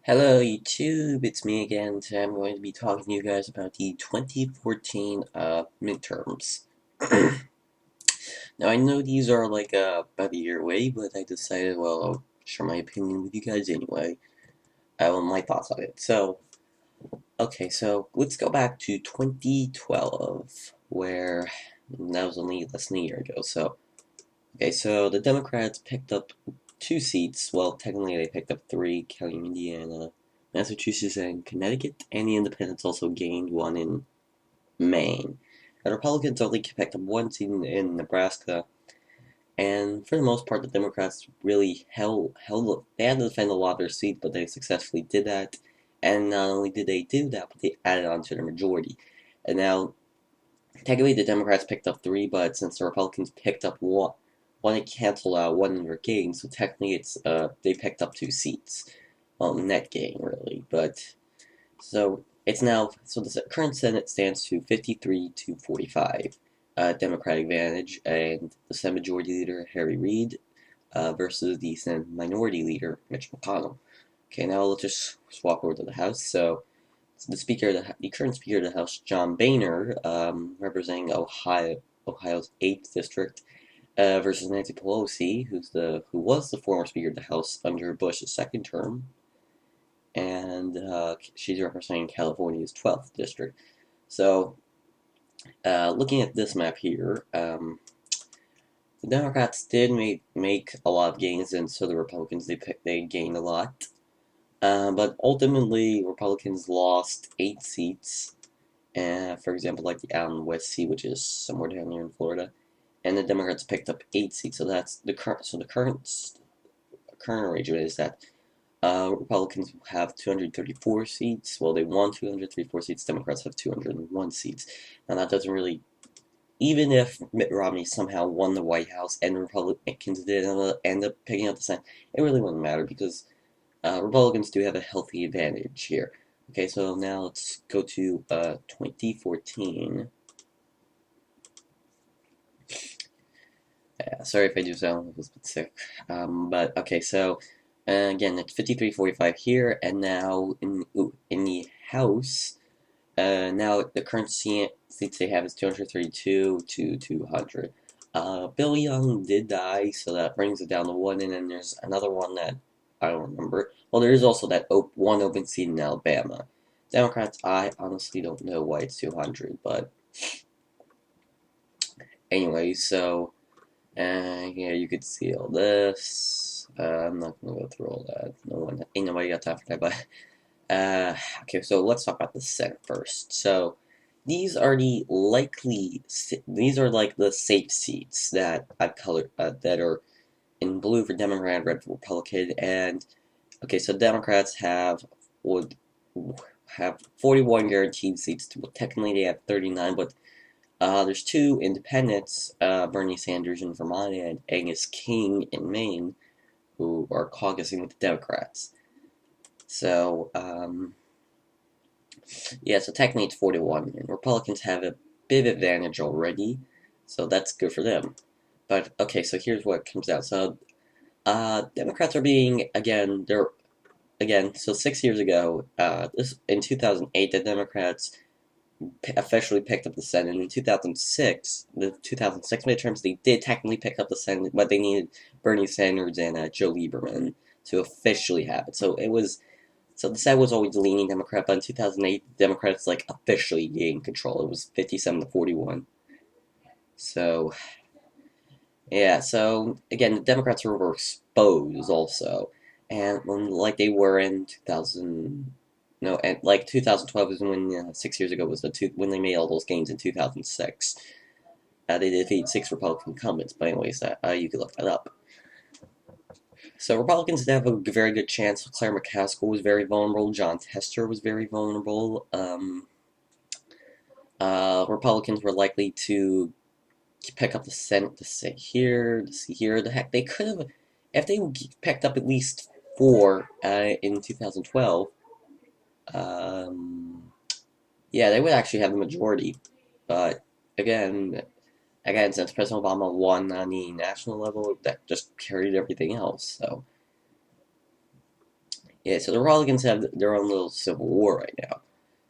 Hello YouTube, it's me again. Today I'm going to be talking to you guys about the 2014 midterms. Now I know these are like about a year away, but I decided, well, I'll share my opinion with you guys anyway. My thoughts on it. So let's go back to 2012, where that was only less than a year ago. So the Democrats picked up 2 seats. Well, technically they picked up 3, counting Indiana, Massachusetts, and Connecticut, and the Independents also gained 1 in Maine. The Republicans only picked up 1 seat in Nebraska, and for the most part, the Democrats really held. They had to defend a lot of their seats, but they successfully did that. And not only did they do that, but they added on to their majority. And now, technically, the Democrats picked up 3, but since the Republicans picked up 1, it canceled out 1 in their gain. So technically, they picked up 2 seats. Well, net gain really, but the current Senate stands to 53 to 45, Democratic advantage, and the Senate Majority Leader Harry Reid versus the Senate Minority Leader Mitch McConnell. Okay, now let's just swap over to the House. The current Speaker of the House, John Boehner, representing Ohio's 8th district, versus Nancy Pelosi, who was the former Speaker of the House under Bush's second term, and she's representing California's 12th district. So, looking at this map here, the Democrats did make a lot of gains, and so the Republicans they gained a lot. But ultimately, Republicans lost 8 seats. For example, like the Allen West seat, which is somewhere down here in Florida, and the Democrats picked up 8 seats. So that's the current. So the current arrangement is that Republicans have 234 seats. Well, they won 234 seats. Democrats have 201 seats. Now, that doesn't really. Even if Mitt Romney somehow won the White House and the Republicans did end up picking up the Senate, it really wouldn't matter because Republicans do have a healthy advantage here. Okay, so now let's go to 2014. Sorry if I do sound a bit sick. But okay, so again, it's 53-45 here, and now in the House, now the current seats they have is 232 to 200. Bill Young did die, so that brings it down to 1, and then there's another one that I don't remember. Well, there is also that one open seat in Alabama. Democrats, I honestly don't know why it's 200, but anyway, so yeah, you could see all this. I'm not gonna go through all that. Ain't nobody got time for that. But okay, so let's talk about the Senate first. So these are these are like the safe seats that I've colored that are in blue for Democrat, red for Republican, and okay, so Democrats would have 41 guaranteed seats. Well, technically, they have 39, but there's 2 independents, Bernie Sanders in Vermont and Angus King in Maine, who are caucusing with the Democrats. So, yeah, so technically it's 41, and Republicans have a bit of advantage already, so that's good for them. But, okay, so here's what comes down. So, Democrats are so 6 years ago, in 2008, the Democrats officially picked up the Senate. In 2006, the 2006 midterms, they did technically pick up the Senate, but they needed Bernie Sanders and Joe Lieberman to officially have it. So the Senate was always leaning Democrat, but in 2008, the Democrats officially gained control. It was 57 to 41. So yeah, so again, the Democrats were overexposed also, and like they were in 2000. No, and like 2012 is when 6 years ago was when they made all those gains in 2006. They defeated 6 Republican incumbents, but anyways, you could look that up. So Republicans did have a very good chance. Claire McCaskill was very vulnerable. John Tester was very vulnerable. Republicans were likely to pick up the Senate to see here. The heck, they could have, if they picked up at least 4 in 2012. Yeah, they would actually have the majority, but again, since President Obama won on the national level, that just carried everything else. So, Yeah, so the Republicans have their own little civil war right now.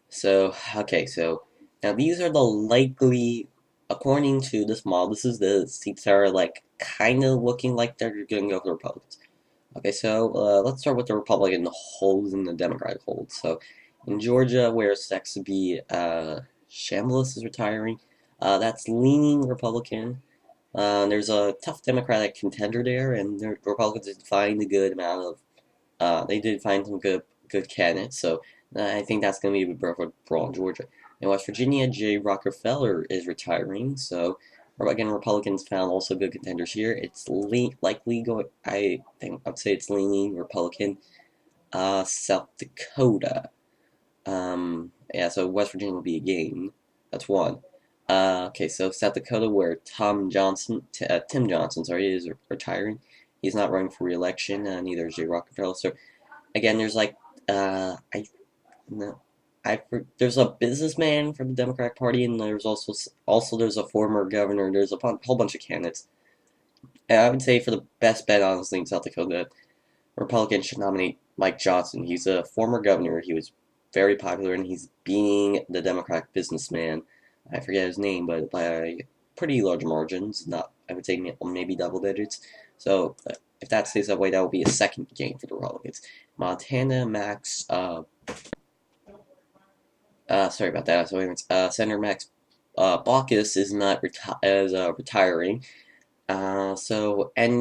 So, okay, so now these are the likely, according to this model, this is the seats that are like kind of looking like they're going to go for the Republicans. Okay, so let's start with the Republican holds and the Democratic holds. So in Georgia, where Saxby Chambliss is retiring, that's leaning Republican. There's a tough Democratic contender there, and the Republicans did find a good amount of. They did find some good candidates, so I think that's going to be a big brawl in Georgia. In West Virginia, Jay Rockefeller is retiring, so again, Republicans found also good contenders here. It's likely going. I think I'd say it's leaning Republican. South Dakota. Yeah, so West Virginia will be a game. That's one. Okay, so South Dakota, where Tim Johnson, sorry, is retiring. He's not running for re-election. Neither is Jay Rockefeller. So again, there's like, I no, there's a businessman from the Democratic Party, and there's also there's a former governor. There's a whole bunch of candidates. And I would say for the best bet, honestly, in South Dakota, Republicans should nominate Mike Johnson. He's a former governor. He was very popular, and he's being the Democratic businessman. I forget his name, but by pretty large margins. Not, I would say maybe double digits. So if that stays that way, that will be a second game for the Republicans. Montana Max. Sorry about that. So, anyways, Senator Max Baucus is not retiring. And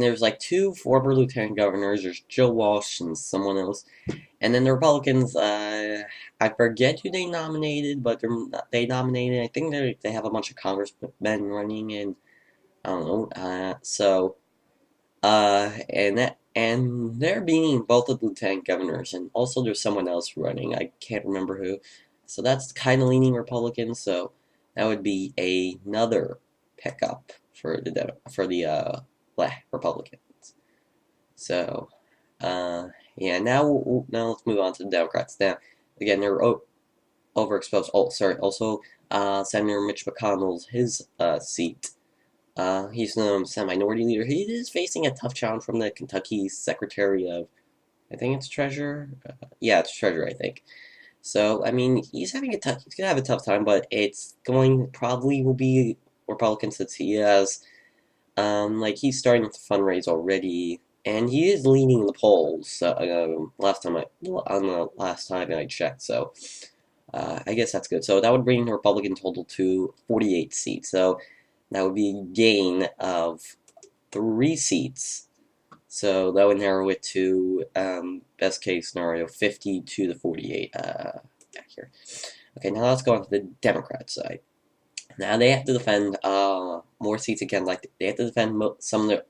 there's like two former lieutenant governors. There's Joe Walsh and someone else. And then the Republicans, I forget who they nominated, but they nominated, I think they have a bunch of congressmen running, and I don't know. And they're being both the lieutenant governors, and also there's someone else running. I can't remember who. So that's kind of leaning Republican. So that would be another pickup for the Republicans. So yeah. Now let's move on to the Democrats. Now again, they're overexposed. Oh, sorry. Also, Senator Mitch McConnell's his seat. He's the Senate Minority Leader. He is facing a tough challenge from the Kentucky Secretary of, I think it's Treasurer. Yeah, it's Treasurer, I think. So I mean, he's gonna have a tough time, but it's going probably will be Republican since he has, like he's starting to fundraise already, and he is leading the polls. On the last time I checked, so I guess that's good. So that would bring the Republican total to 48 seats. So that would be a gain of 3 seats. So that would narrow it to, best case scenario, 52 to 48. Back here. Okay, now let's go on to the Democrat side. Now they have to defend more seats again. Like they have to defend some of the.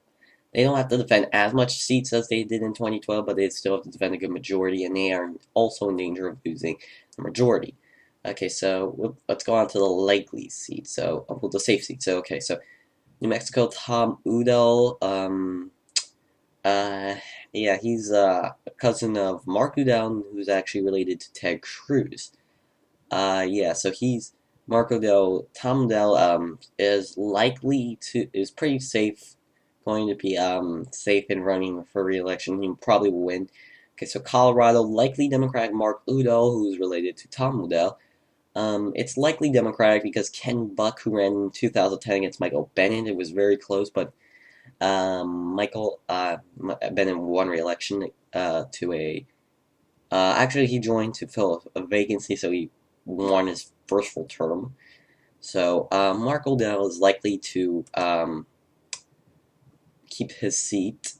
They don't have to defend as much seats as they did in 2012, but they still have to defend a good majority, and they are also in danger of losing the majority. Okay, so let's go on to the likely seats. So, well, the safe seats. So, okay, so New Mexico, Tom Udall. Yeah, he's a cousin of Mark Udall, who's actually related to Ted Cruz. Yeah, so he's Mark Udall. Tom Udall, is pretty safe, going to be safe in running for re-election. He probably will win. Okay, so Colorado, likely Democratic Mark Udall, who's related to Tom Udall. It's likely Democratic because Ken Buck, who ran in 2010 against Michael Bennett, it was very close, but Michael Bennett won re-election to a. Actually, he joined to fill a vacancy, so he won his first full term. So Mark Udall is likely to keep his seat.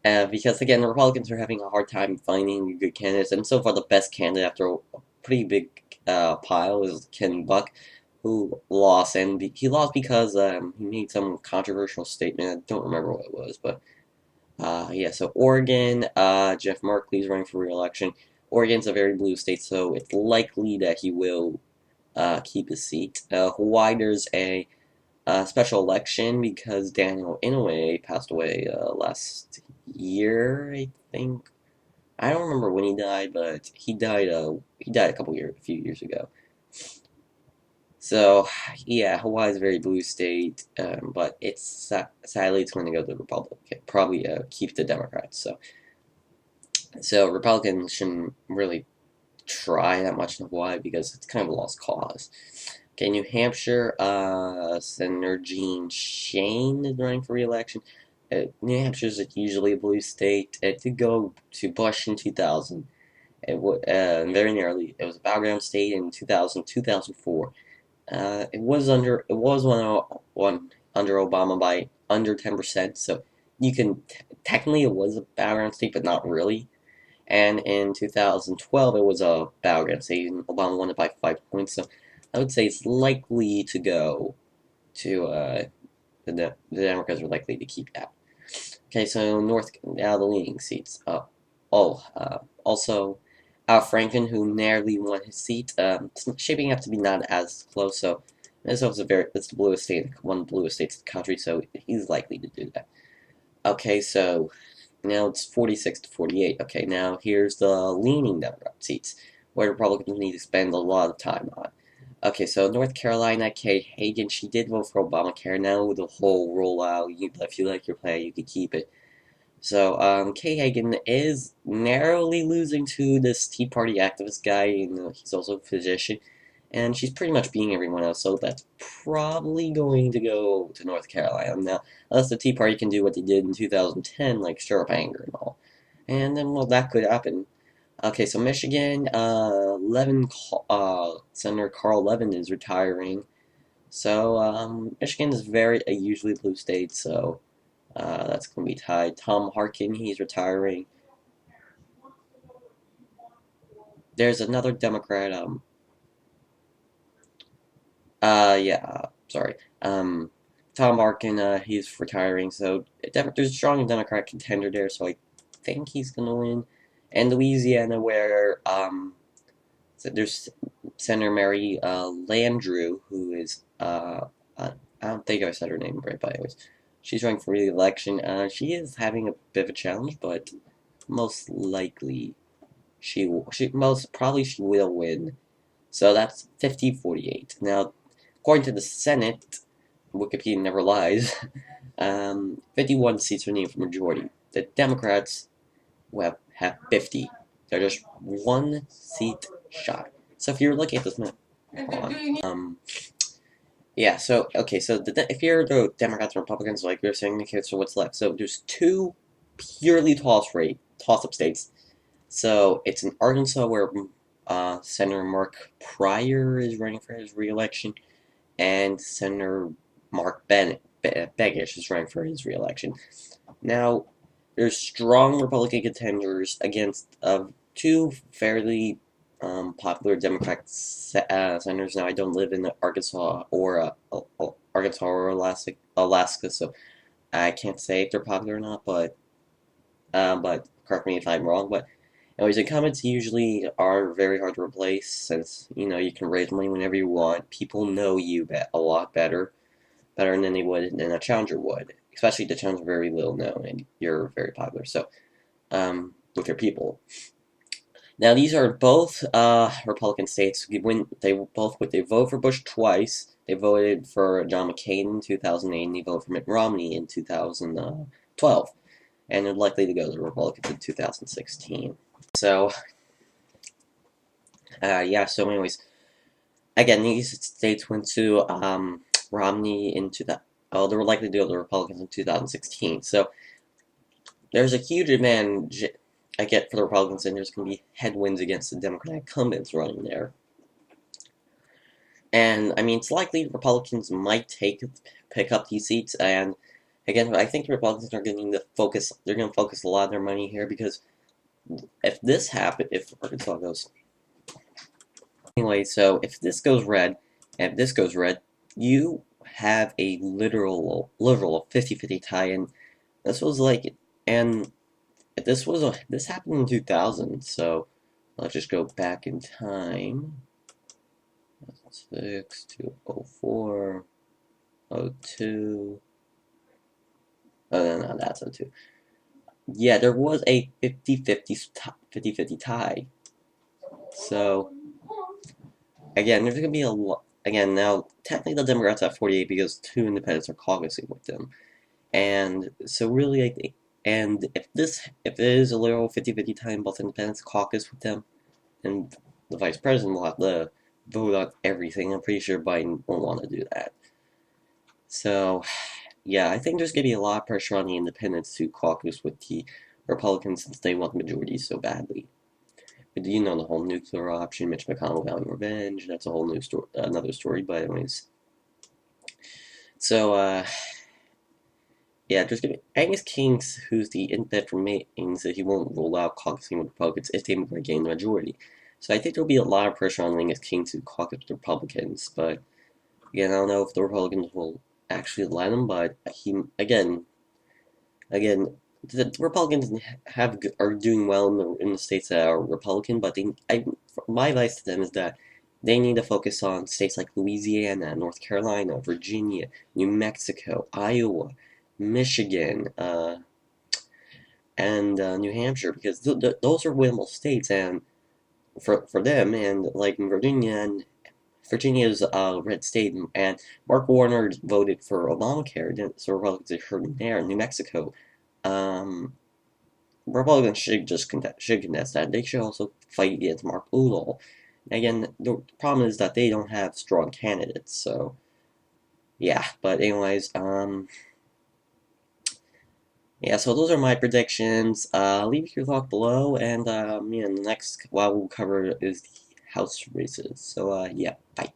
Because again, the Republicans are having a hard time finding good candidates, and so far the best candidate after a pretty big pile is Ken Buck, who lost, and he lost because he made some controversial statement. I don't remember what it was, but yeah. So Oregon, Jeff Merkley is running for re-election. Oregon's a very blue state, so it's likely that he will keep his seat. Hawaii, there's a special election because Daniel Inouye passed away last year, I think. I don't remember when he died, but he died. He died a few years ago. So yeah, Hawaii is a very blue state, but sadly it's going to go to the Republican. Probably keep the Democrats. So So Republicans shouldn't really try that much. Why? Because it's kind of a lost cause. Okay, New Hampshire, Senator Jean Shane is running for re-election. New Hampshire is usually a blue state. It did go to Bush in 2000. Very nearly. It was a battleground state in 2000, 2004. It was one under Obama by under 10%. So you can technically it was a battleground state, but not really. And in 2012, it was a battleground state, and Obama won it by 5 points. So I would say it's likely to go to the Democrats are likely to keep that. Okay, so now the leading seats. Also, Al Franken, who narrowly won his seat, it's shaping up to be not as close. So it's the bluest state, one of the bluest states in the country. So he's likely to do that. Okay, so now it's 46 to 48. Okay, now here's the leaning Democrat seats, where Republicans need to spend a lot of time on. Okay, so North Carolina, Kay Hagan, she did vote for Obamacare. Now the whole rollout, if you like your plan, you could keep it. So, Kay Hagan is narrowly losing to this Tea Party activist guy, he's also a physician, and she's pretty much beating everyone else, so that's probably going to go to North Carolina. Now, unless the Tea Party can do what they did in 2010, like stir up anger and all. And then, well, that could happen. Okay, so Michigan, Senator Carl Levin is retiring. So, Michigan is a usually blue state, so that's going to be tied. Tom Harkin, he's retiring. There's another Democrat, sorry. Tom Harkin, he's retiring, so there's a strong Democrat contender there, so I think he's going to win. And Louisiana, where, so there's Senator Mary Landrieu, who is, I don't think I said her name right, but anyways, she's running for re-election. She is having a bit of a challenge, but most likely most probably she will win. So that's 50-48. Now, according to the Senate, Wikipedia never lies, 51 seats are needed for majority. The Democrats will have 50. They're just one seat shy. So if you're looking at this map, yeah, so, okay, so if you're the Democrats and Republicans, like we were saying, okay, so what's left? So there's two purely toss-up states. So it's in Arkansas where Senator Mark Pryor is running for his re-election, and Senator Mark Begich is running for his re-election. Now, there's strong Republican contenders against two fairly popular Democratic senators. Now, I don't live in Arkansas or Alaska, so I can't say if they're popular or not. But correct me if I'm wrong. But anyways, incumbents usually are very hard to replace since you can raise money whenever you want. People know you a lot better than they would than a challenger would. Especially the challenger very little known and you're very popular. So with your people. Now these are both Republican states. They voted for Bush twice. They voted for John McCain in 2008, and they voted for Mitt Romney in 2012, and they're likely to go to the Republicans in 2016. So, yeah. So, anyways, again, these states went to Romney into the. Oh, they were likely to go to the Republicans in 2016. So, there's a huge advantage I get for the Republicans, and there's going to be headwinds against the Democratic incumbents running there. And, I mean, it's likely the Republicans might pick up these seats, and, again, I think the Republicans are going to focus a lot of their money here, because if this happens, if Arkansas goes... Anyway, so if this goes red, and if this goes red, you have a literal 50-50 tie, and this was like, and this happened in 2000, so let's just go back in time. 6 to 04, 02. Oh, no, that's 02. Yeah, there was a 50-50 tie. So, again, there's going to be a lot. Again, now, technically the Democrats have 48 because two independents are caucusing with them. And so really, And if it is a literal 50-50 tie, both independents caucus with them, and the vice president will have to vote on everything. I'm pretty sure Biden won't want to do that. So, yeah, I think there's going to be a lot of pressure on the independents to caucus with the Republicans since they want the majority so badly. But you know the whole nuclear option, Mitch McConnell vowing revenge. That's a whole new story, another story. But anyways, so yeah, there's gonna be Angus Kings, who's the independent from Maine, said he won't rule out caucusing with Republicans if they gain the majority. So I think there'll be a lot of pressure on Angus King to caucus with Republicans. But again, I don't know if the Republicans will actually let him. But he again, the Republicans are doing well in the states that are Republican, but my advice to them is that they need to focus on states like Louisiana, North Carolina, Virginia, New Mexico, Iowa, Michigan, and New Hampshire, because those are winnable states, and for them, and like Virginia is a red state, and Mark Warner voted for Obamacare, so Republicans are hurting there. New Mexico, um, Republicans should contest that. They should also fight against Mark Udall. Again, the problem is that they don't have strong candidates. So yeah, but anyways, yeah. So those are my predictions. Leave your thought below, and yeah, the next what we'll cover is the House races. So yeah, bye.